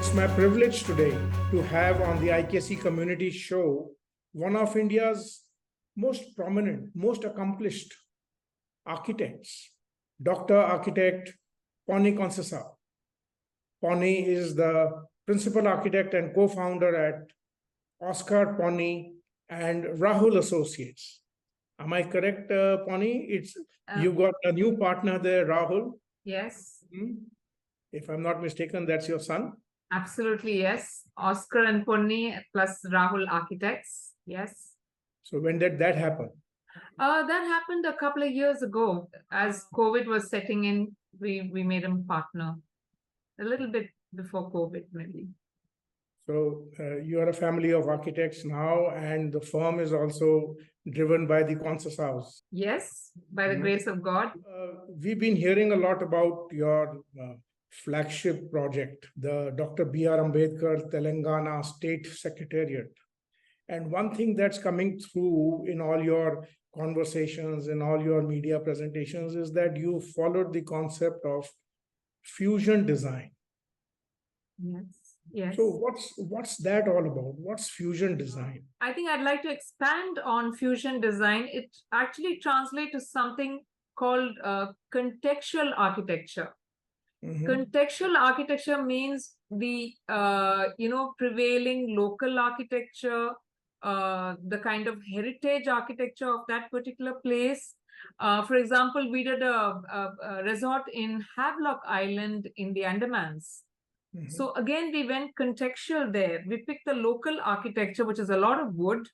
It's my privilege today to have on the IKC Community Show one of India's most prominent, most accomplished architects, Dr. Architect Ponni Concessao. Ponni is the principal architect and co-founder at Ar Ponni and Rahul Associates. Am I correct, Ponni? You've got a new partner there, Rahul. Yes. If I'm not mistaken, that's your son. Absolutely, yes. Ar Ponni plus Rahul Architects. Yes. So when did that happen? That happened a couple of years ago. As COVID was setting in, we made him partner. A little bit before COVID, maybe. So you are a family of architects now, and the firm is also driven by the Concesaos. Yes, by the grace of God. We've been hearing a lot about your flagship project, the Dr. B.R. Ambedkar Telengana State Secretariat. And one thing that's coming through in all your conversations and all your media presentations is that you followed the concept of fusion design. Yes. Yes. So what's that all about? What's fusion design? I think I'd like to expand on fusion design. It actually translates to something called contextual architecture. Contextual architecture means the prevailing local architecture, the kind of heritage architecture of that particular place. For example, we did a resort in Havelock Island in the Andamans. So again, we went contextual there. We picked the local architecture, which is a lot of wood,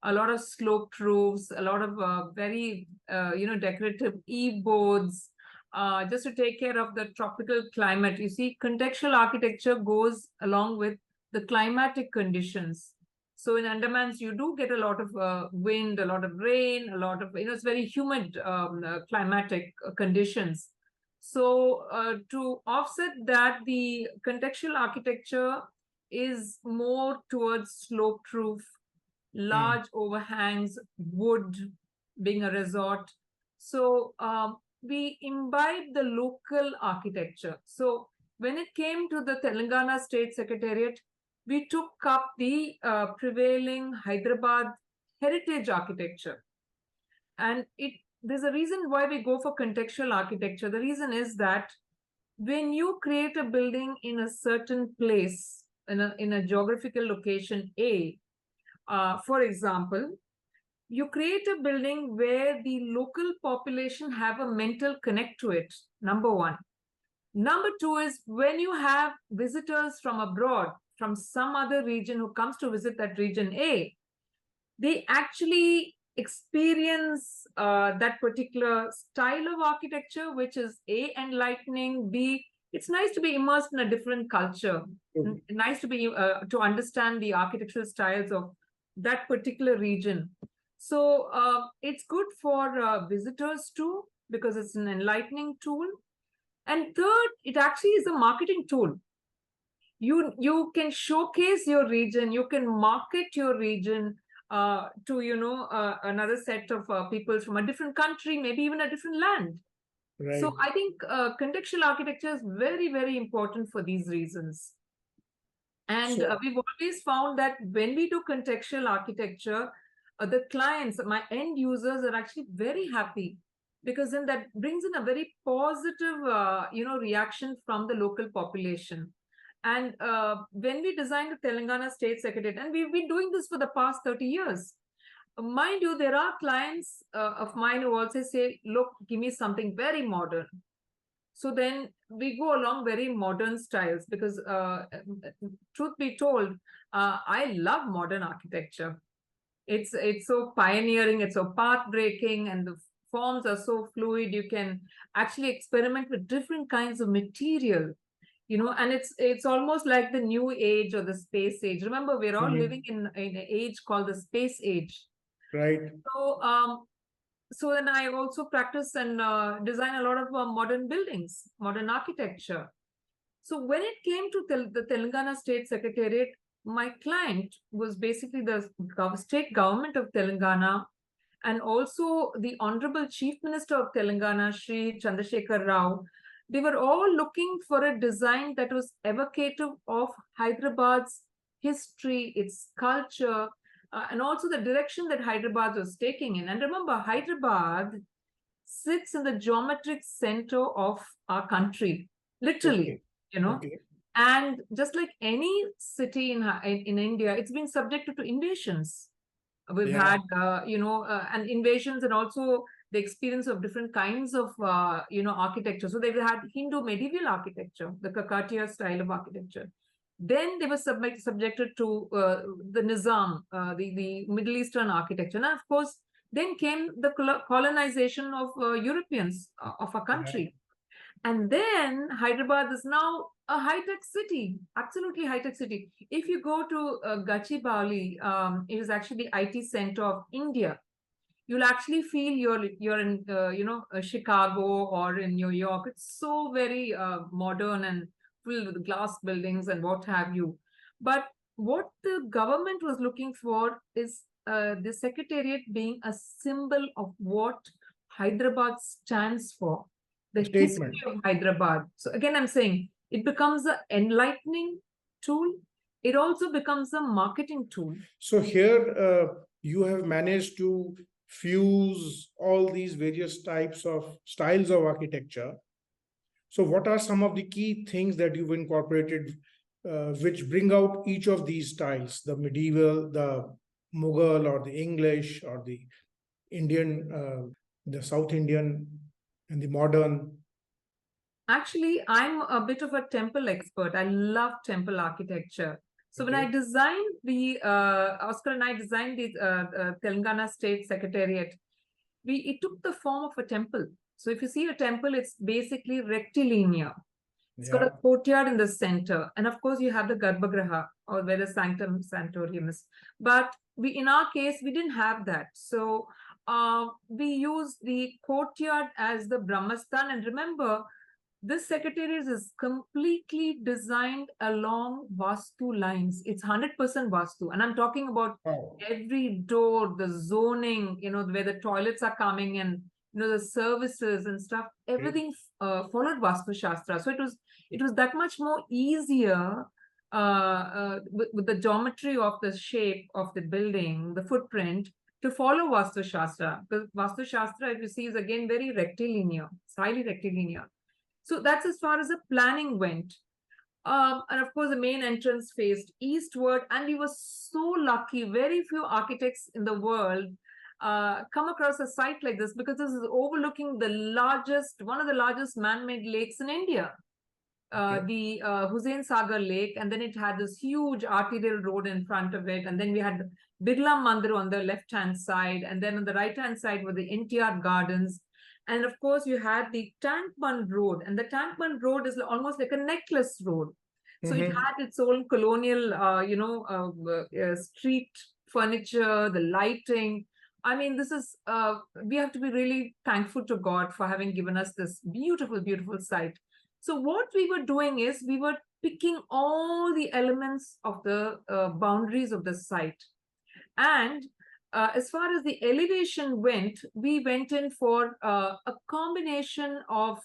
a lot of sloped roofs, a lot of very decorative eave boards, just to take care of the tropical climate. You see, contextual architecture goes along with the climatic conditions. So in Andamans, you do get a lot of wind, a lot of rain, a lot of, it's very humid climatic conditions. So to offset that, the contextual architecture is more towards sloped roof, large overhangs, wood, being a resort. So we imbibe the local architecture. So when it came to the Telangana State Secretariat, we took up the prevailing Hyderabad heritage architecture. And there's a reason why we go for contextual architecture. The reason is that when you create a building in a certain place, in a geographical location A, for example, you create a building where the local population have a mental connect to it, number one. Number two is when you have visitors from abroad, from some other region who comes to visit that region A, they actually experience that particular style of architecture, which is A, enlightening, B, it's nice to be immersed in a different culture, nice to be to understand the architectural styles of that particular region. So it's good for visitors too, because it's an enlightening tool. And third, it actually is a marketing tool. You can showcase your region, you can market your region to another set of people from a different country, maybe even a different land. Right. So I think contextual architecture is very, very important for these reasons. And we've always found that when we do contextual architecture, the clients, my end users, are actually very happy, because then that brings in a very positive reaction from the local population. And when we designed the Telangana State Secretariat, and we've been doing this for the past 30 years, mind you, there are clients of mine who also say, look, give me something very modern. So then we go along very modern styles, because truth be told, I love modern architecture. It's so pioneering, it's so path-breaking, and the forms are so fluid. You can actually experiment with different kinds of material. And it's almost like the new age or the space age. Remember, we're all living in an age called the space age. Right. So then I also practice and design a lot of modern buildings, modern architecture. So when it came to the Telangana State Secretariat, my client was basically the state government of Telangana, and also the Honorable Chief Minister of Telangana, Shri Chandrasekhar Rao, They were all looking for a design that was evocative of Hyderabad's history, its culture, and also the direction that Hyderabad was taking in. And remember, Hyderabad sits in the geometric center of our country, literally, Okay. Okay. And just like any city in India, it's been subjected to invasions. We've had, and invasions, and also the experience of different kinds of, architecture. So they've had Hindu medieval architecture, the Kakatiya style of architecture. Then they were subjected to the Nizam, the Middle Eastern architecture. And of course, then came the colonization of Europeans of our country. And then Hyderabad is now a high-tech city, absolutely high-tech city. If you go to Gachibowli, it is actually the IT center of India. You'll actually feel you're in Chicago or in New York. It's so very modern and filled with glass buildings and what have you. But what the government was looking for is the Secretariat being a symbol of what Hyderabad stands for, the history of Hyderabad. So again, I'm saying it becomes an enlightening tool. It also becomes a marketing tool. So here you have managed to fuse all these various types of styles of architecture. So what are some of the key things that you've incorporated which bring out each of these styles, the medieval, the Mughal, or the English, or the Indian, the South Indian, and the modern? Actually, I'm a bit of a temple expert. I love temple architecture. So when I designed Oscar and I designed the Telengana State Secretariat, it took the form of a temple. So if you see a temple, it's basically rectilinear. It's got a courtyard in the center. And of course, you have the Garbhagriha, or where the sanctum sanctorium is. But in our case, we didn't have that. So we used the courtyard as the Brahmastan. And remember, this Secretariat is completely designed along Vastu lines. It's 100% Vastu. And I'm talking about every door, the zoning, where the toilets are coming in, the services and stuff, everything followed Vastu Shastra. So it was that much more easier with the geometry of the shape of the building, the footprint, to follow Vastu Shastra. Because Vastu Shastra, if you see, is again very rectilinear. It's highly rectilinear. So that's as far as the planning went. And of course, the main entrance faced eastward. And we were so lucky. Very few architects in the world come across a site like this, because this is overlooking one of the largest man-made lakes in India. The Hussain Sagar Lake, and then it had this huge arterial road in front of it. And then we had Birla Mandir on the left-hand side. And then on the right-hand side were the NTR Gardens. And of course, you had the Tank Bund Road, and the Tank Bund Road is almost like a necklace road. So it had its own colonial, street furniture, the lighting. I mean, this is, we have to be really thankful to God for having given us this beautiful, beautiful site. So what we were doing is we were picking all the elements of the boundaries of the site. And as far as the elevation went, we went in for a combination of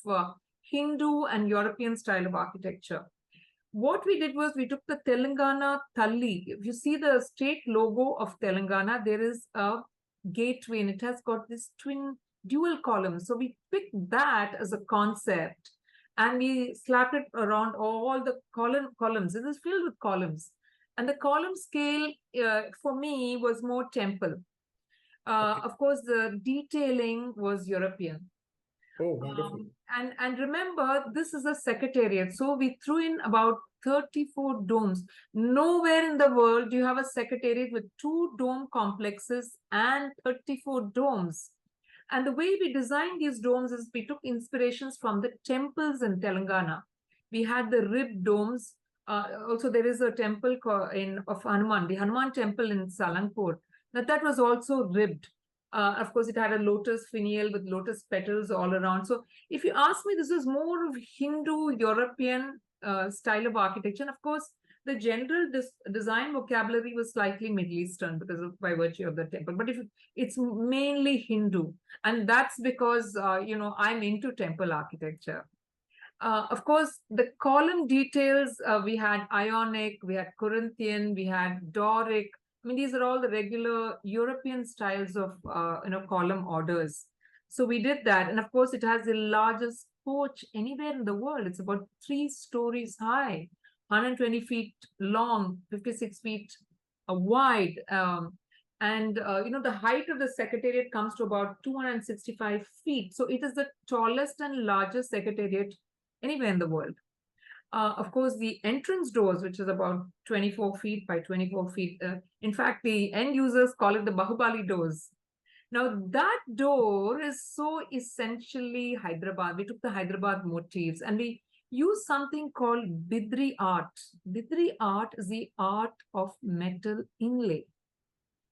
Hindu and European style of architecture. What we did was we took the Telengana Talli. If you see the state logo of Telengana, there is a gateway and it has got this twin dual columns. So we picked that as a concept and we slapped it around all the columns. It is filled with columns. And the column scale for me was more temple. Of course, the detailing was European. Oh, wonderful. And remember, this is a secretariat. So we threw in about 34 domes. Nowhere in the world do you have a secretariat with 2 dome complexes and 34 domes. And the way we designed these domes is we took inspirations from the temples in Telangana. We had the ribbed domes. Also, there is a temple of Hanuman, the Hanuman temple in Salampur. Now, that was also ribbed. Of course, it had a lotus finial with lotus petals all around. So if you ask me, this was more of Hindu, European style of architecture. And of course, the general design vocabulary was slightly Middle Eastern by virtue of the temple. But it's mainly Hindu. And that's because, I'm into temple architecture. Of course, the column details, we had Ionic, we had Corinthian, we had Doric. I mean, these are all the regular European styles of, column orders. So we did that. And of course, it has the largest porch anywhere in the world. It's about 3 stories high, 120 feet long, 56 feet wide. The height of the Secretariat comes to about 265 feet. So it is the tallest and largest Secretariat anywhere in the world. Of course, the entrance doors, which is about 24 feet by 24 feet. In fact, the end users call it the Bahubali doors. Now, that door is so essentially Hyderabad. We took the Hyderabad motifs and we used something called Bidri art. Bidri art is the art of metal inlay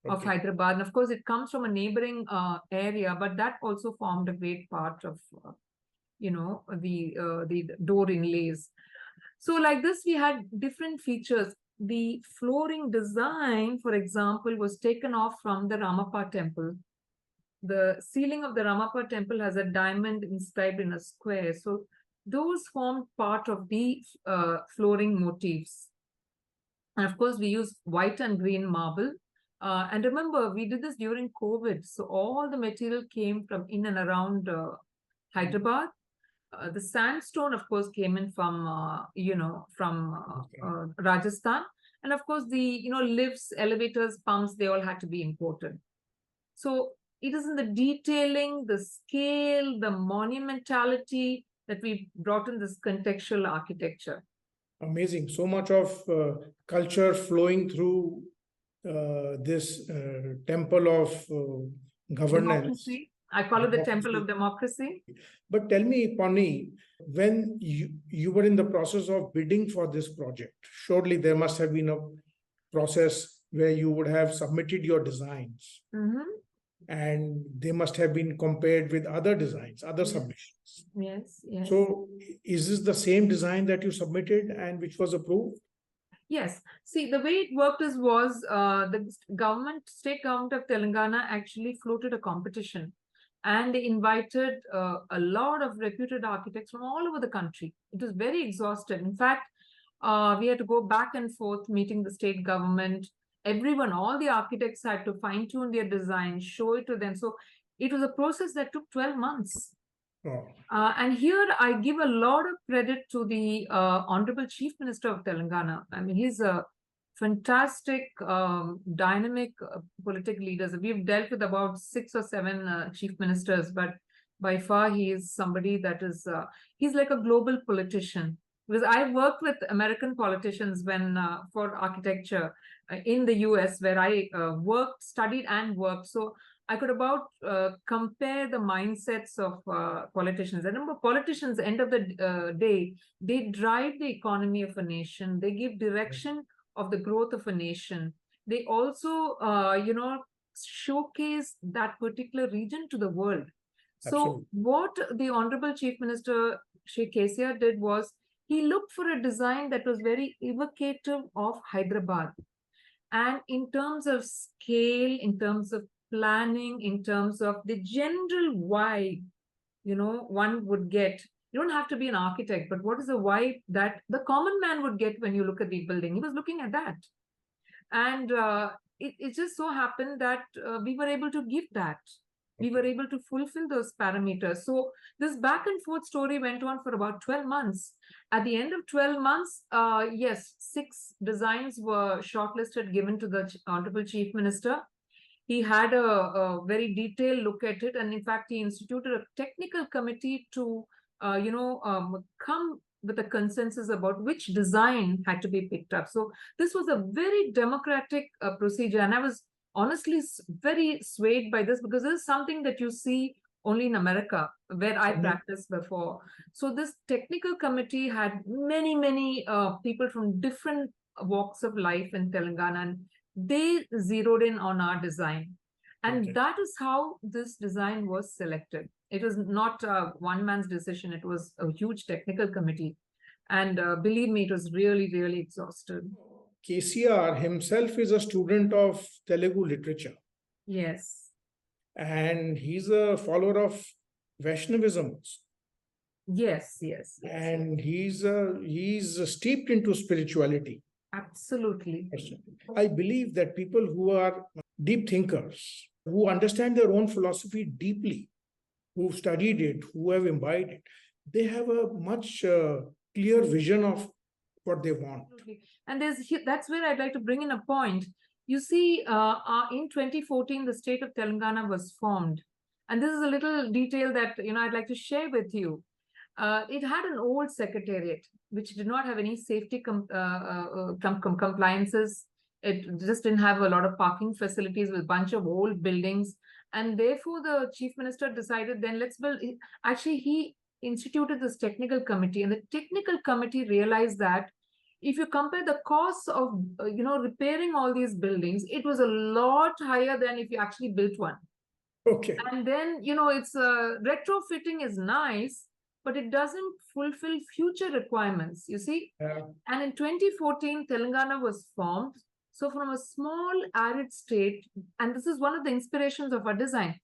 of Hyderabad. And of course, it comes from a neighboring area, but that also formed a great part of the door inlays. So like this, we had different features. The flooring design, for example, was taken off from the Ramappa temple. The ceiling of the Ramappa temple has a diamond inscribed in a square. So those formed part of the flooring motifs. And of course, we used white and green marble. And remember, we did this during COVID. So all the material came from in and around Hyderabad. The sandstone, of course, came in from, Rajasthan. And of course, the, lifts, elevators, pumps, they all had to be imported. So it is in the detailing, the scale, the monumentality that we brought in this contextual architecture. Amazing. So much of culture flowing through this temple of governance. Democracy. I call it the temple of democracy. But tell me, Ponni, when you were in the process of bidding for this project, surely there must have been a process where you would have submitted your designs. And they must have been compared with other designs, other submissions. Yes. So is this the same design that you submitted and which was approved? Yes. See, the way it worked was the state government of Telengana actually floated a competition. And they invited a lot of reputed architects from all over the country. It was very exhaustive. In fact, we had to go back and forth meeting the state government. Everyone, all the architects had to fine-tune their design, show it to them. So it was a process that took 12 months. And here I give a lot of credit to the Honorable Chief Minister of Telangana. I mean, he's a fantastic, dynamic political leaders. We've dealt with about 6 or 7 chief ministers, but by far he is somebody that is, he's like a global politician. Because I worked with American politicians when for architecture in the US, where I studied and worked. So I could about compare the mindsets of politicians. I remember politicians, end of the day, they drive the economy of a nation. They give direction of the growth of a nation. They also, showcase that particular region to the world. So what the Honorable Chief Minister Sheikh Kesia did was, he looked for a design that was very evocative of Hyderabad. And in terms of scale, in terms of planning, in terms of the general vibe, one would get. You don't have to be an architect, but what is the vibe that the common man would get when you look at the building? He was looking at that. And it just so happened that we were able to give that. We were able to fulfill those parameters. So this back and forth story went on for about 12 months. At the end of 12 months, yes, 6 designs were shortlisted, given to the Honorable Chief Minister. He had a very detailed look at it. And in fact, he instituted a technical committee to, come with a consensus about which design had to be picked up. So this was a very democratic procedure. And I was honestly very swayed by this, because this is something that you see only in America, where I practiced before. So this technical committee had many people from different walks of life in Telangana, and they zeroed in on our design. And that is how this design was selected. It was not one man's decision. It was a huge technical committee. And believe me, it was really, really exhausted. KCR himself is a student of Telugu literature. Yes. And he's a follower of Vaishnavism. Yes, yes, yes. And he's steeped into spirituality. Absolutely. I believe that people who are deep thinkers, who understand their own philosophy deeply, who've studied it, who have imbibed it, they have a much clear vision of what they want. Absolutely. And that's where I'd like to bring in a point. You see, in 2014, the state of Telangana was formed. And this is a little detail that, I'd like to share with you. It had an old secretariat, which did not have any safety compliances. It just didn't have a lot of parking facilities with a bunch of old buildings. And therefore, the chief minister decided then let's build. Actually, he instituted this technical committee, and the technical committee realized that if you compare the cost of repairing all these buildings, it was a lot higher than if you actually built one. Okay. And then it's retrofitting is nice, but it doesn't fulfill future requirements, you see. And in 2014 Telangana was formed. So from a small arid state, and this is one of the inspirations of our design,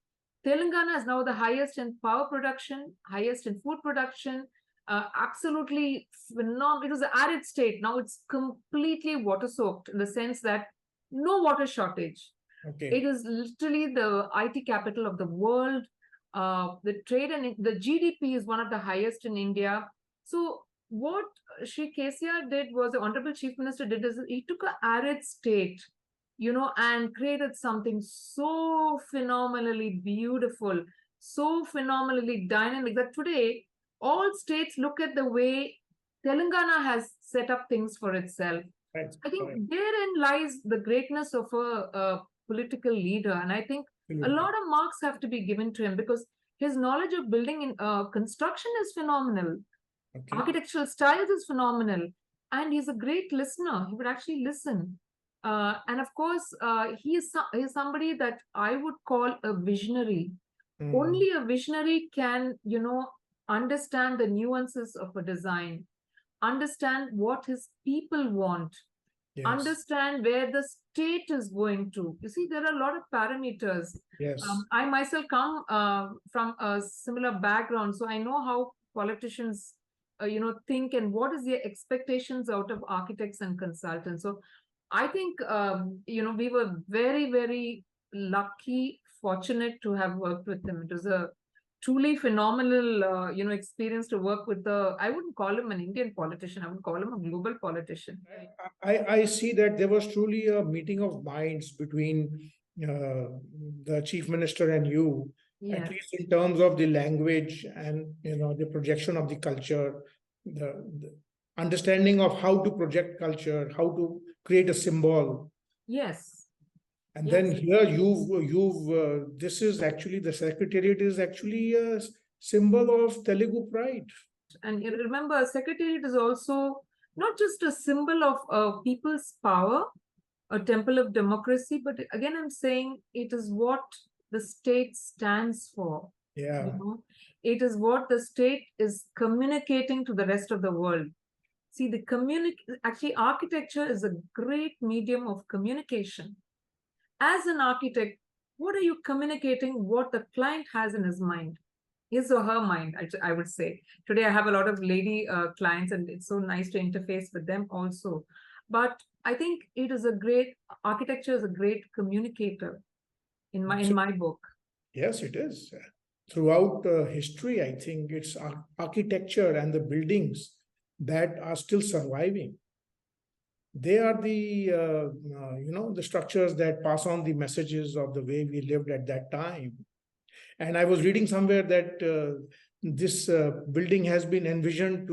Telangana is now the highest in power production, highest in food production, absolutely phenomenal. It was an arid state. Now it's completely water soaked in the sense that no water shortage. Okay. It is literally the IT capital of the world. The trade and the GDP is one of the highest in India. So what Shri KCR did was, the Honorable Chief Minister did, is he took an arid state, and created something so phenomenally beautiful, so phenomenally dynamic, that today all states look at the way Telangana has set up things for itself. Right. I think therein lies the greatness of a political leader. And I think a lot of marks have to be given to him, because his knowledge of building in construction is phenomenal. Okay. Architectural styles is phenomenal. And he's a great listener. He would actually listen. And of course, he is somebody that I would call a visionary. Only a visionary can, understand the nuances of a design, understand what his people want, yes, understand where the state is going to. You see, there are a lot of parameters. Yes. I myself come from a similar background, so I know how politicians, think, and what is their expectations out of architects and consultants. So I think, we were very, very lucky, fortunate to have worked with them. It was a truly phenomenal, experience to work with I wouldn't call him an Indian politician. I would call him a global politician. I see that there was truly a meeting of minds between the chief minister and you, yes, at least in terms of the language and, the projection of the culture, the understanding of how to project culture, how to create a symbol. Yes. And then here this is actually, the Secretariat is actually a symbol of Telugu pride. And remember, Secretariat is also not just a symbol of people's power, a temple of democracy, but again, I'm saying it is what the state stands for. Yeah. It is what the state is communicating to the rest of the world. See, actually, architecture is a great medium of communication. As an architect, what are you communicating? What the client has in his mind, his or her mind, I would say. Today, I have a lot of lady clients, and it's so nice to interface with them also. But I think architecture is a great communicator in my book. Yes, it is. Throughout history, I think it's architecture and the buildings that are still surviving. They are the, the structures that pass on the messages of the way we lived at that time. And I was reading somewhere that this building has been envisioned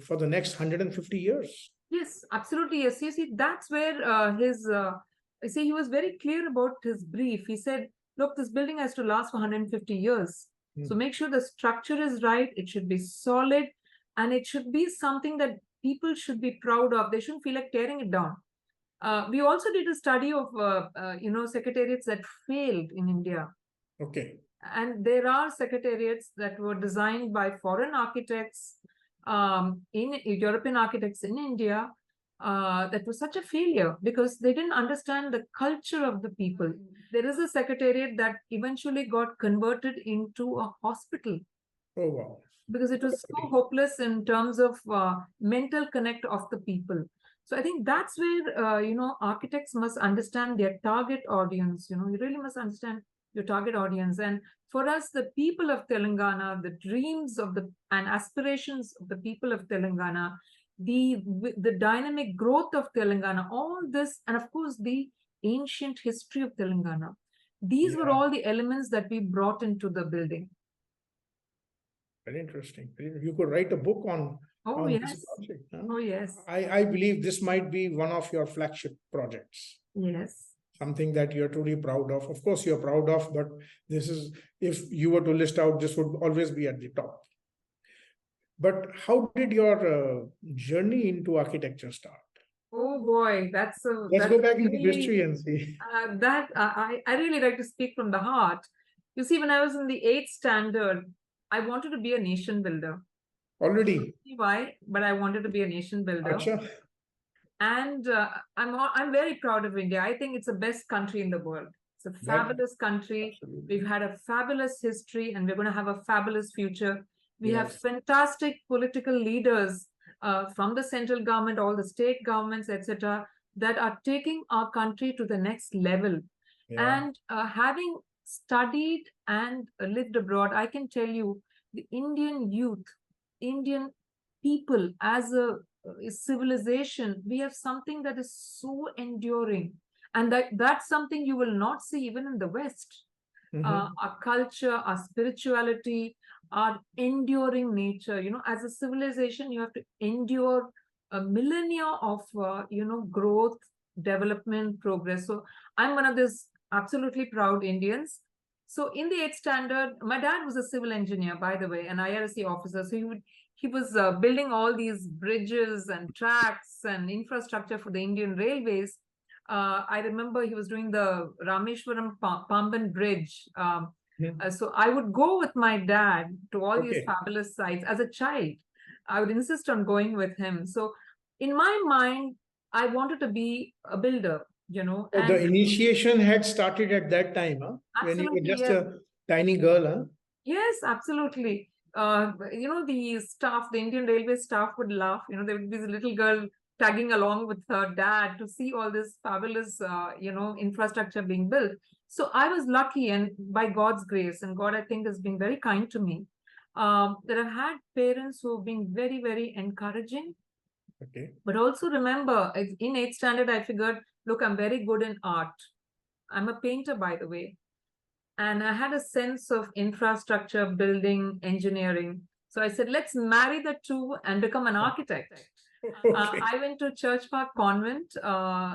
for the next 150 years. Yes, absolutely. Yes. You see, that's where he was very clear about his brief. He said, look, this building has to last for 150 years. So make sure the structure is right. It should be solid, and it should be something that people should be proud of. They shouldn't feel like tearing it down. We also did a study of, secretariats that failed in India. Okay. And there are secretariats that were designed by foreign architects, European architects in India, that was such a failure because they didn't understand the culture of the people. There is a secretariat that eventually got converted into a hospital. Oh, wow. Because it was so hopeless in terms of mental connect of the people. So I think that's where, architects must understand their target audience. You really must understand your target audience. And for us, the people of Telangana, the dreams of and aspirations of the people of Telangana, the dynamic growth of Telangana, all this, and of course, the ancient history of Telangana. These were all the elements that we brought into the building. Very interesting. You could write a book on this project. Huh? Oh, yes. I believe this might be one of your flagship projects. Yes. Something that you're truly proud of. Of course, you're proud of, but this is, if you were to list out, this would always be at the top. But how did your journey into architecture start? Oh boy, let's go back into history and see. I really like to speak from the heart. You see, when I was in the 8th standard, I wanted to be a nation builder. Already? Why? But I wanted to be a nation builder. Achha. And I'm very proud of India. I think it's the best country in the world. It's a fabulous country. Absolutely. We've had a fabulous history, and we're going to have a fabulous future. We have fantastic political leaders from the central government, all the state governments, etc., that are taking our country to the next level. And having studied and lived abroad, I can tell you the Indian youth, Indian people as a civilization, we have something that is so enduring, and that's something you will not see even in the West. Our culture, our spirituality, our enduring nature. As a civilization, you have to endure a millennia of growth, development, progress. So I'm one of these absolutely proud Indians. So in the 8th standard, my dad was a civil engineer, by the way, an IRC officer. So he was building all these bridges and tracks and infrastructure for the Indian railways. I remember he was doing the Rameshwaram Pamban Bridge. So I would go with my dad to all these fabulous sites as a child. I would insist on going with him. So in my mind, I wanted to be a builder. So the initiation had started at that time, huh? When you were just a tiny girl, huh? Yes, absolutely. The staff, the Indian Railway staff would laugh. There would be this little girl tagging along with her dad to see all this fabulous, infrastructure being built. So I was lucky, and by God's grace, and God, I think, has been very kind to me, that I've had parents who have been very, very encouraging. But also remember, in 8th standard, I figured, look, I'm very good in art. I'm a painter, by the way. And I had a sense of infrastructure, building, engineering. So I said, let's marry the two and become an architect. I went to Church Park Convent.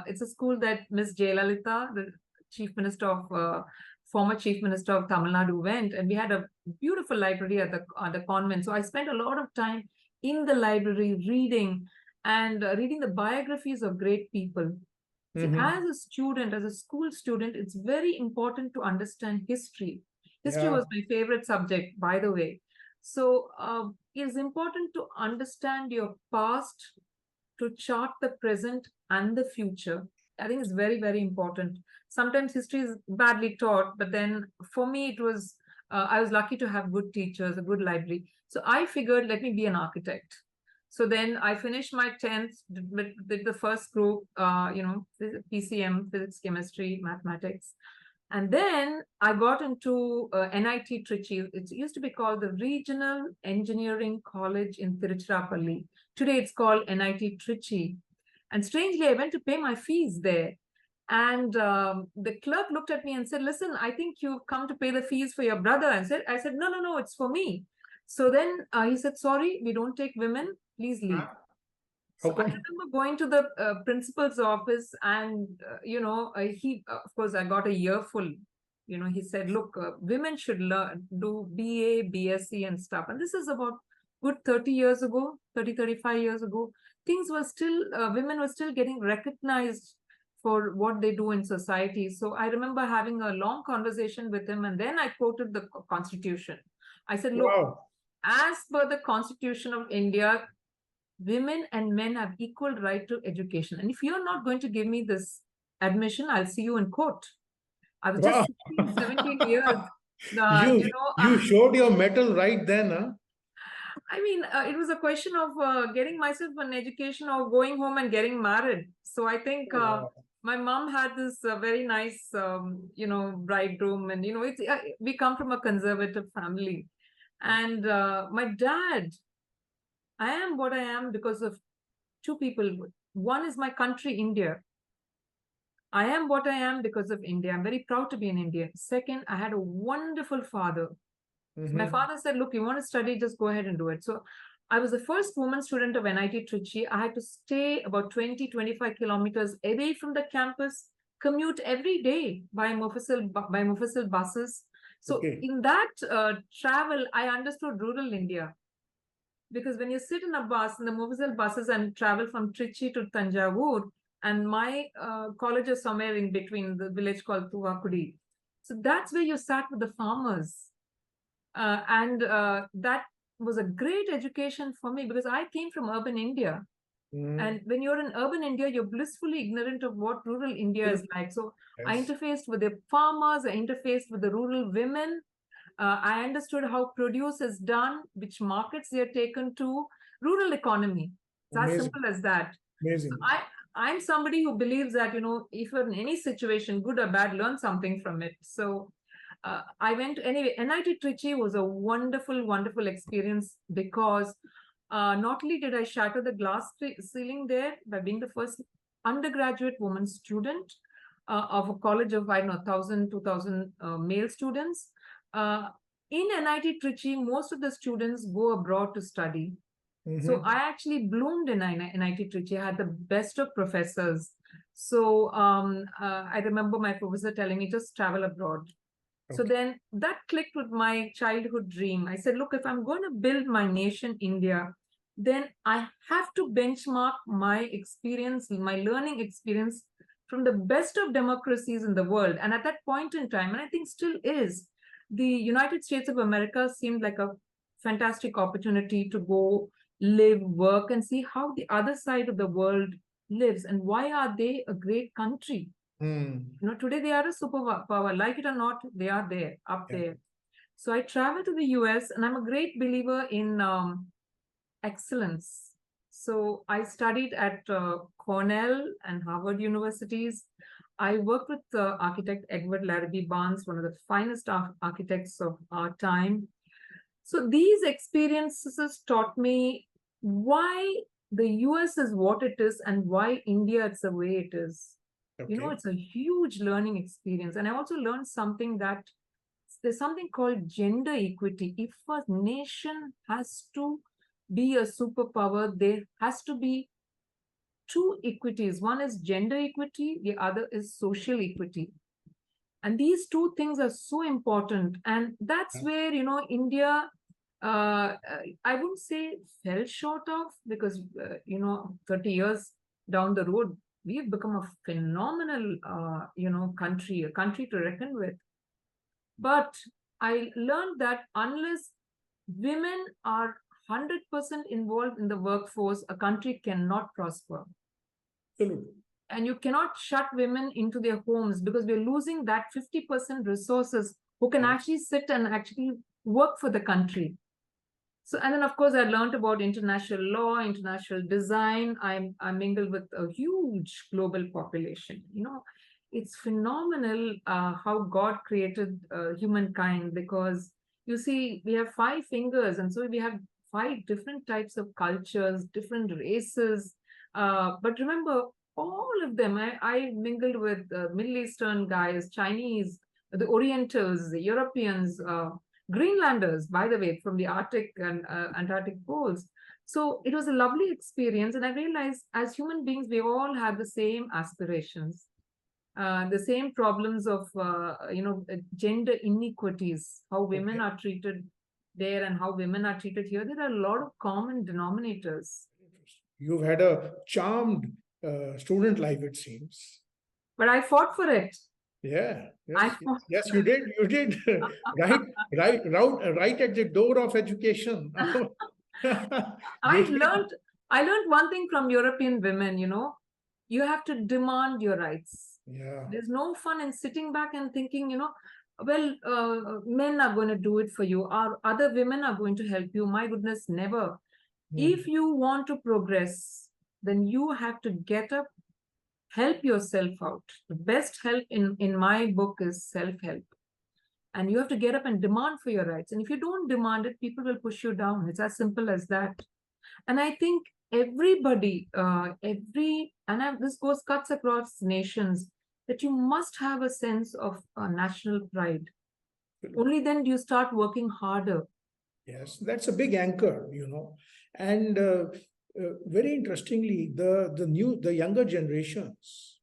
It's a school that Miss Jayalalitha, the former Chief Minister of Tamil Nadu, went. And we had a beautiful library at the convent. So I spent a lot of time in the library reading the biographies of great people. See, as a student, as a school student, it's very important to understand history. History was my favorite subject, by the way. So it's important to understand your past, to chart the present and the future. I think it's very, very important. Sometimes history is badly taught, but then for me, it was, I was lucky to have good teachers, a good library. So I figured, let me be an architect. So then I finished my 10th, did the first group, PCM, physics, chemistry, mathematics. And then I got into NIT Trichy. It used to be called the Regional Engineering College in Tiruchirappalli. Today it's called NIT Trichy. And strangely, I went to pay my fees there. And the clerk looked at me and said, listen, I think you've come to pay the fees for your brother. I said, no, it's for me. So then he said, sorry, we don't take women. Please leave. So I remember going to the principal's office, and, he, of course, I got a year full. He said, look, women should do BA, BSc and stuff. And this is about good 35 years ago. Things were still, women were still getting recognized for what they do in society. So I remember having a long conversation with him, and then I quoted the Constitution. I said, look, as per the Constitution of India, women and men have equal right to education. And if you're not going to give me this admission, I'll see you in court. I was just 16, 17 years. You You know, you showed your mettle right then, huh? I mean, it was a question of getting myself an education or going home and getting married. So I think Wow. my mom had this very nice, bridegroom, and it's we come from a conservative family, and my dad. I am what I am because of two people. One is my country, India. I am what I am because of India. I'm very proud to be an Indian. Second, I had a wonderful father. My Mhm. father said, look, you want to study, just go ahead and do it. So I was the first woman student of NIT Trichy. I had to stay about 20-25 kilometers away from the campus, commute every day by Mofussil buses. So Okay. in that travel, I understood rural India. Because when you sit in a bus, in the Mofussil buses, and travel from Trichy to Tanjavur, and my college is somewhere in between, the village called Tuvakudi. So that's where you sat with the farmers. And that was a great education for me because I came from urban India. And when you're in urban India, you're blissfully ignorant of what rural India is like. So I Yes. interfaced with the farmers, I interfaced with the rural women. I understood how produce is done, which markets they are taken to, rural economy. It's as Amazing. simple as that. Amazing. I'm somebody who believes that, if you're in any situation, good or bad, learn something from it. So I went anyway. NIT Trichy was a wonderful, wonderful experience because not only did I shatter the glass ceiling there by being the first undergraduate woman student of a college of, I don't know, 1,000, 2,000 male students. Uh, in NIT Trichy, most of the students go abroad to study. So I actually bloomed in NIT Trichy. I had the best of professors. So I remember my professor telling me, just travel abroad. So Okay. then that clicked with my childhood dream. I said, look, if I'm going to build my nation, India, then I have to benchmark my experience, my learning experience from the best of democracies in the world. And at that point in time, and I think still is, the United States of America seemed like a fantastic opportunity to go live, work, and see how the other side of the world lives and why are they a great country. Today they are a superpower, like it or not, they are there, up Yeah. there. So I traveled to the US, and I'm a great believer in excellence. So I studied at Cornell and Harvard universities. I worked with architect Edward Larrabee Barnes, one of the finest architects of our time. So these experiences taught me why the US is what it is and why India is the way it is. Okay. It's a huge learning experience. And I also learned something that there's something called gender equity. If a nation has to be a superpower, there has to be two equities. One is gender equity, the other is social equity. And these two things are so important. And that's where, India, I wouldn't say fell short of, because, 30 years down the road, we've become a phenomenal, country, a country to reckon with. But I learned that unless women are 100% involved in the workforce, a country cannot prosper. Absolutely. And you cannot shut women into their homes because we're losing that 50% resources who can actually sit and actually work for the country. So, and then of course I learned about international law, international design. I mingled with a huge global population. It's phenomenal how God created humankind, because you see, we have 5 fingers, and so we have 5 different types of cultures, different races. But remember, all of them, I mingled with Middle Eastern guys, Chinese, the Orientals, the Europeans, Greenlanders, by the way, from the Arctic and Antarctic poles. So it was a lovely experience. And I realized as human beings, we all have the same aspirations, the same problems of, gender inequities, how women are treated there and how women are treated here. There are a lot of common denominators. You've had a charmed student life, it seems. But I fought for it. Yeah. I Yes. fought. Yes, you did. You did. Right at the door of education. I learned I learned one thing from European women, you have to demand your rights. Yeah. There's no fun in sitting back and thinking, well, men are going to do it for you, or other women are going to help you. My goodness, never. If you want to progress, then you have to get up, help yourself out. The best help in my book is self-help. And you have to get up and demand for your rights. And if you don't demand it, people will push you down. It's as simple as that. And I think everybody, this goes cuts across nations, that you must have a sense of national pride. Only then do you start working harder. Yes, that's a big anchor, and very interestingly, the younger generations,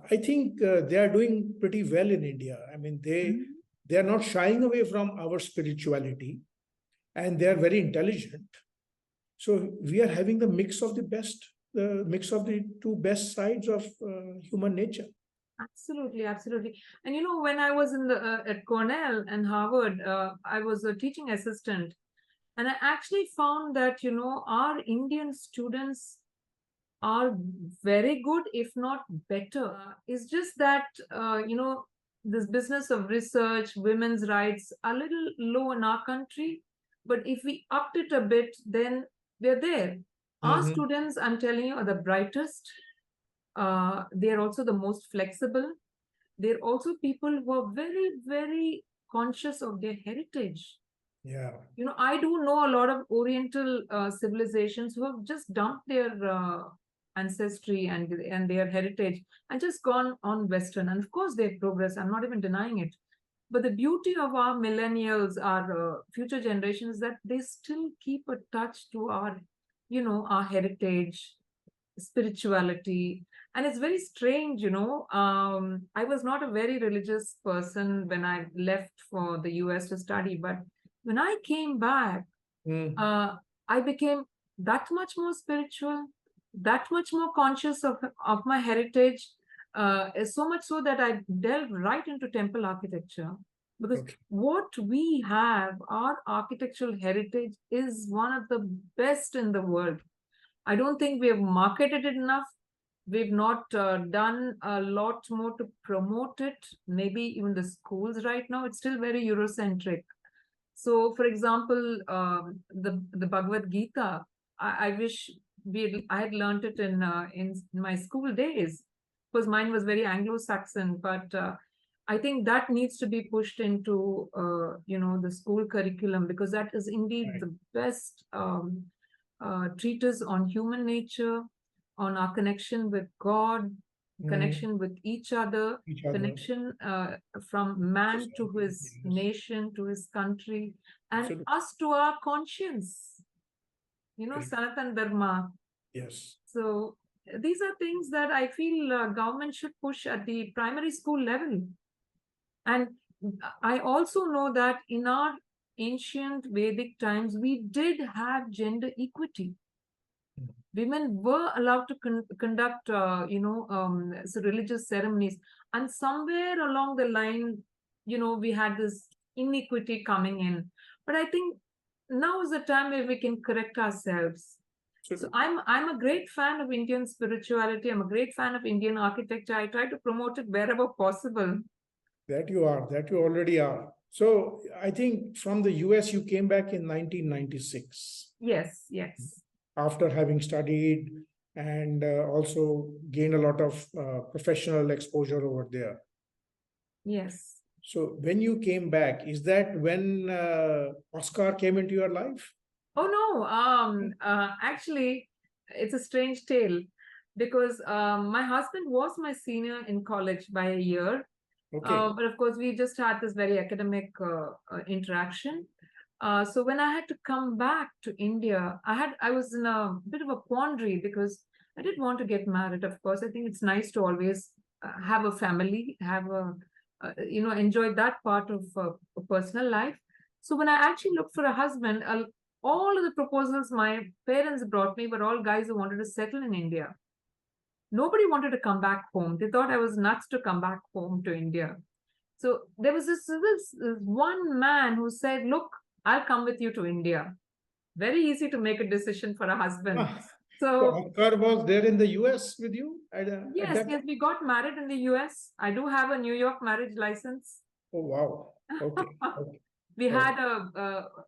I think they are doing pretty well in India. I mean, they are not shying away from our spirituality, and they are very intelligent. So we are having the mix of the best, the mix of the two best sides of human nature. Absolutely, absolutely. And when I was in at Cornell and Harvard, I was a teaching assistant, and I actually found that our Indian students are very good, if not better. It's just that this business of research, women's rights, are a little low in our country. But if we upped it a bit, then we're there. Our students, I'm telling you, are the brightest. They're also the most flexible. They're also people who are very, very conscious of their heritage. Yeah. I do know a lot of Oriental civilizations who have just dumped their ancestry and their heritage and just gone on Western. And of course, they've progressed. I'm not even denying it. But the beauty of our millennials, our future generations, is that they still keep a touch to our, our heritage, spirituality. And it's very strange, I was not a very religious person when I left for the US to study, but when I came back, I became that much more spiritual, that much more conscious of my heritage, so much so that I delved right into temple architecture. Because what we have, our architectural heritage, is one of the best in the world. I don't think we have marketed it enough. We've not done a lot more to promote it. Maybe even the schools right now, it's still very Eurocentric. So, for example, the Bhagavad Gita, I wish I had learned it in my school days, because mine was very Anglo-Saxon. But I think that needs to be pushed into the school curriculum, because that is indeed the best treatise on human nature, on our connection with God, connection with each other, connection from man to his nation, to his country, and us to our conscience, Sanatan Dharma. Yes. So these are things that I feel government should push at the primary school level. And I also know that in our ancient Vedic times, we did have gender equity. Women were allowed to conduct, religious ceremonies. And somewhere along the line, we had this inequity coming in. But I think now is the time where we can correct ourselves. So I'm a great fan of Indian spirituality. I'm a great fan of Indian architecture. I try to promote it wherever possible. That you already are. So I think from the US, you came back in 1996. Yes, yes. After having studied and also gained a lot of professional exposure over there. Yes. So when you came back, is that when Oscar came into your life? Oh, no. Actually, it's a strange tale, because my husband was my senior in college by a year. But of course, we just had this very academic interaction. So when I had to come back to India, I was in a bit of a quandary, because I did want to get married. Of course, I think it's nice to always have a family, enjoy that part of personal life. So when I actually looked for a husband, all of the proposals my parents brought me were all guys who wanted to settle in India. Nobody wanted to come back home. They thought I was nuts to come back home to India. So there was this one man who said, look, I'll come with you to India. Very easy to make a decision for a husband. So Oscar was there in the US with you? Yes, we got married in the US. I do have a New York marriage license. Oh, wow. Okay. Okay. We Oh. had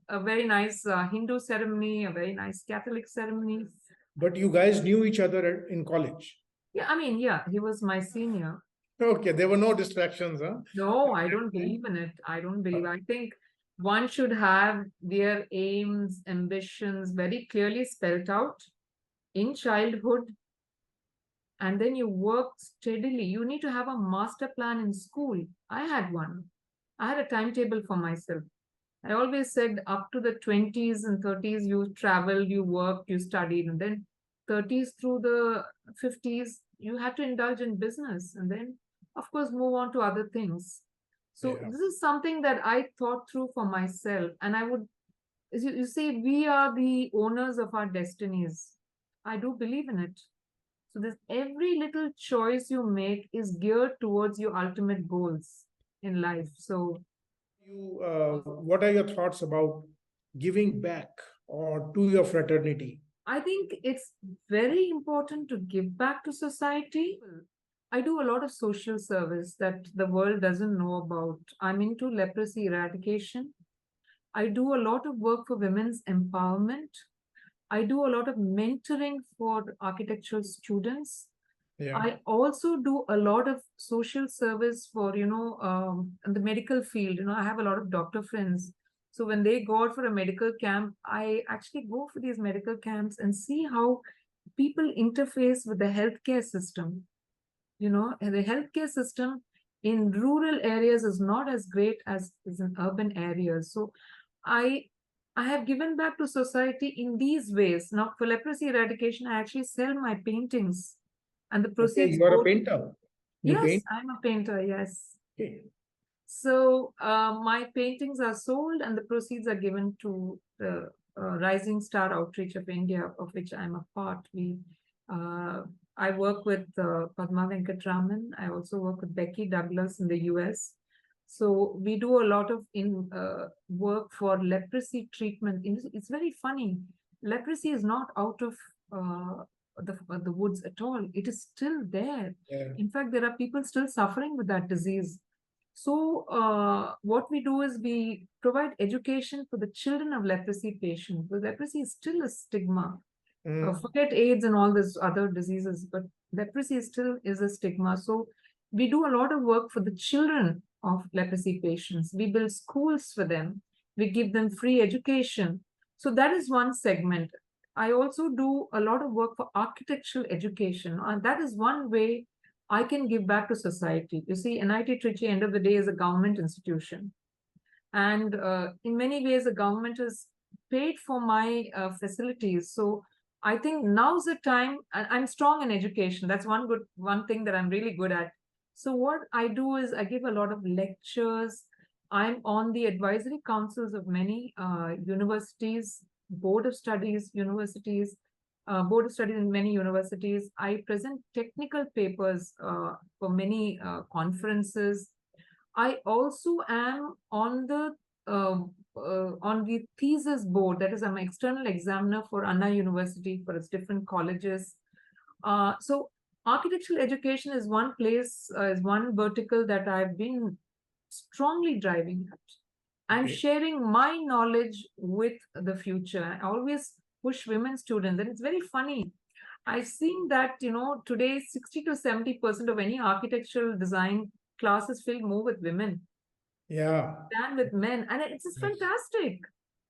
a very nice Hindu ceremony, a very nice Catholic ceremony. But you guys knew each other in college. Yeah, I mean, yeah, he was my senior. Okay, there were no distractions, huh? No, I don't believe in it. I don't believe. I think one should have their aims, ambitions very clearly spelled out in childhood, and then you work steadily. You need to have a master plan in school. I had one. I had a timetable for myself. I always said up to the 20s and 30s, you traveled, you worked, you studied, and then 30s through the 50s, you had to indulge in business and then, of course, move on to other things. So, Yeah. this is something that I thought through for myself. And I would, as you say, we are the owners of our destinies. I do believe in it. So, this every little choice you make is geared towards your ultimate goals in life. So, What are your thoughts about giving back or to your fraternity? I think it's very important to give back to society. I do a lot of social service that the world doesn't know about. I'm into leprosy eradication. I do a lot of work for women's empowerment. I do a lot of mentoring for architectural students. Yeah. I also do a lot of social service for, in the medical field. I have a lot of doctor friends. So when they go out for a medical camp, I actually go for these medical camps and see how people interface with the healthcare system. And the healthcare system in rural areas is not as great as is in urban areas. So I I have given back to society in these ways. Now, for leprosy eradication, I actually sell my paintings and the Okay, proceeds you are a go to. painter. You Yes, paint. I'm a painter, yes. Okay. So my paintings are sold and the proceeds are given to the Rising Star Outreach of India, of which I'm a part. Uh, I work with Padma Venkatraman. I also work with Becky Douglas in the US. So we do a lot of work for leprosy treatment. It's very funny. Leprosy is not out of the woods at all. It is still there. Yeah. In fact, there are people still suffering with that disease. So, what we do is we provide education for the children of leprosy patients. Because leprosy is still a stigma. Forget AIDS and all these other diseases, but leprosy still is a stigma. So, we do a lot of work for the children of leprosy patients. We build schools for them. We give them free education. So, that is one segment. I also do a lot of work for architectural education, and that is one way I can give back to society. You see, NIT Trichy, end of the day, is a government institution. And in many ways, the government has paid for my facilities. So I think now's the time, and I'm strong in education. That's one thing that I'm really good at. So what I do is I give a lot of lectures. I'm on the advisory councils of many universities, board of studies, universities, board of studies in many universities. I present technical papers for many conferences. I also am on the thesis board. That is, I'm an external examiner for Anna University for its different colleges. So architectural education is one place, is one vertical that I've been strongly driving at. I'm sharing my knowledge with the future. I always push women students, and it's very funny. I've seen that, today 60 to 70% of any architectural design classes filled more with women Yeah. than with men. And it's just fantastic.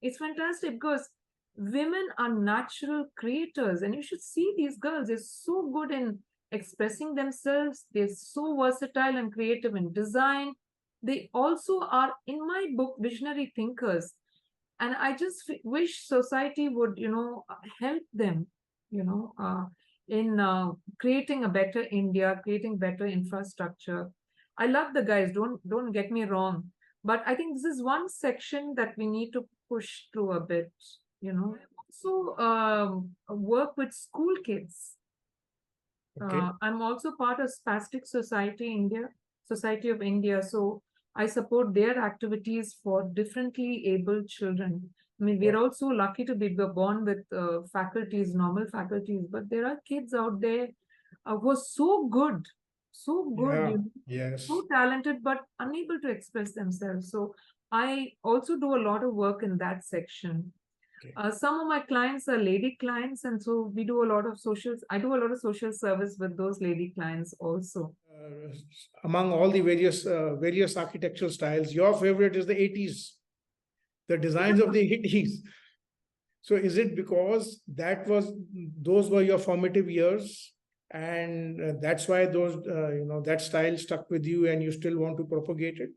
It's fantastic because women are natural creators, and you should see these girls. They're so good in expressing themselves, they're so versatile and creative in design. They also are, in my book, visionary thinkers. And I just wish society would, help them, in creating a better India, creating better infrastructure. I love the guys. Don't get me wrong, but I think this is one section that we need to push through a bit. Also work with school kids. Okay. I'm also part of Spastic Society of India. So I support their activities for differently abled children. I mean, we're also lucky to be born with faculties, normal faculties, but there are kids out there who are so good. so good, Yeah. you know, Yes. so talented, but unable to express themselves. So I also do a lot of work in that section. Okay. Some of my clients are lady clients, and so we do a lot of social. I do a lot of social service with those lady clients also. Among all the various architectural styles, your favorite is the 80s, the designs of the 80s. So is it because those were your formative years, and that's why that style stuck with you, and you still want to propagate it?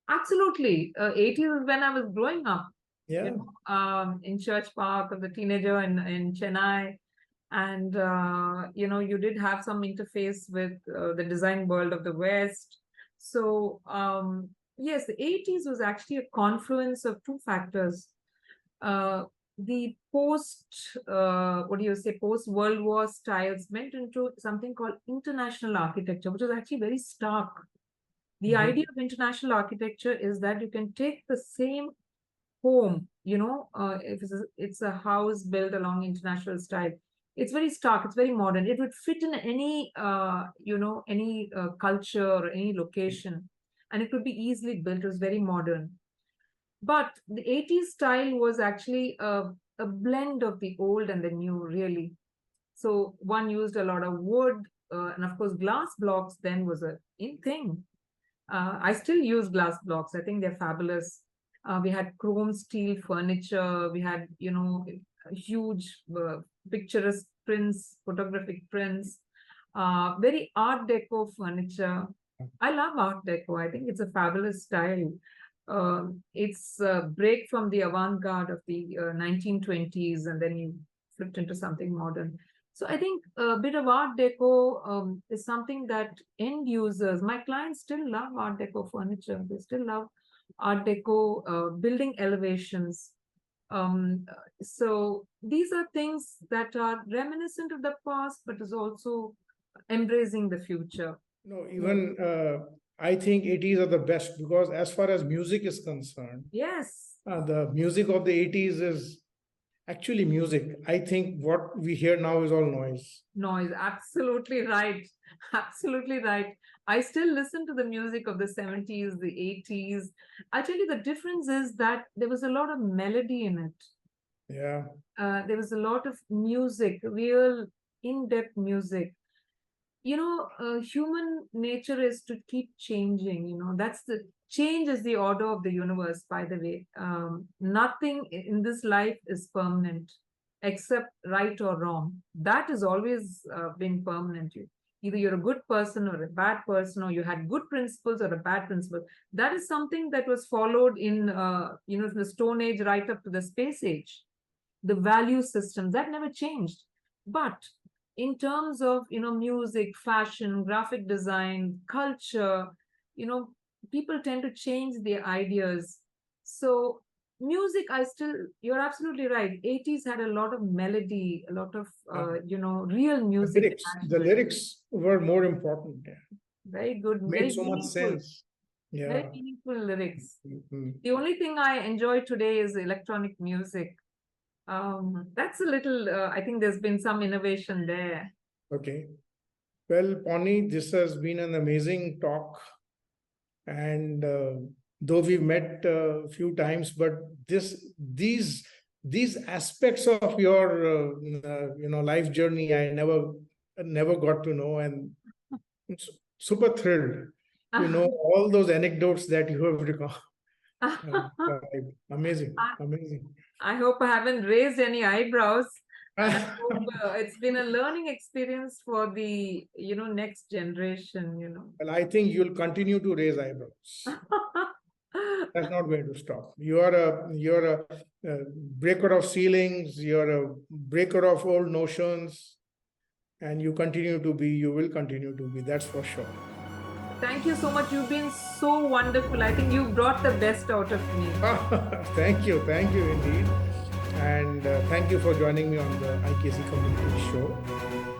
Absolutely, 80s is when I was growing up. Yeah. You know, in Church Park as a teenager in Chennai. And, you know, you did have some interface with the design world of the West. So, yes, the 80s was actually a confluence of two factors. The post World War styles went into something called international architecture, which was actually very stark. The idea of international architecture is that you can take the same home, you know, if it's a house built along international style, it's very stark, it's very modern, it would fit in any any culture or any location, and it could be easily built. It was very modern. But the 80s style was actually a blend of the old and the new, really. So one used a lot of wood, and of course glass blocks then was a in thing. I still use glass blocks. I think they're fabulous. We had chrome steel furniture. We had, you know, huge picturesque prints, photographic prints, very Art Deco furniture. I love Art Deco. I think it's a fabulous style. It's a break from the avant-garde of the 1920s, and then you flipped into something modern. So I think a bit of Art Deco is something that end users, my clients still love Art Deco furniture. They still love Art Deco building elevations. So these are things that are reminiscent of the past, but is also embracing the future. No, even I think 80s are the best, because as far as music is concerned, Yes. the music of the 80s is actually music. I think what we hear now is all noise. Noise, absolutely right. Absolutely right. I still listen to the music of the 70s, the 80s. I tell you, the difference is that there was a lot of melody in it. Yeah. There was a lot of music, real in-depth music. You know, human nature is to keep changing. You know, that's the change is the order of the universe, by the way. Nothing in this life is permanent except right or wrong. That has always been permanent. Either you're a good person or a bad person, or you had good principles or a bad principle. That is something that was followed in, the Stone Age right up to the Space Age. The value systems, that never changed. But in terms of, music, fashion, graphic design, culture, people tend to change their ideas. So music, you're absolutely right. 80s had a lot of melody, a lot of, real music. The lyrics were more important. Very good. Made very so much meaningful. sense. Yeah. Very meaningful lyrics. Mm-hmm. The only thing I enjoy today is electronic music. That's a little, I think there's been some innovation there. Okay. Well, Ponni, this has been an amazing talk. And though we've met a few times, but these aspects of your life journey, I never got to know, and it's super thrilled to know all those anecdotes that you have recorded. Amazing. I hope I haven't raised any eyebrows. And I hope it's been a learning experience for the next generation. Well, I think you'll continue to raise eyebrows. That's not going to stop. You're a breaker of ceilings. You're a breaker of old notions, and you will continue to be. That's for sure. Thank you so much. You've been so wonderful. I think you brought the best out of me. Thank you indeed, and thank you for joining me on the IKC Community Show.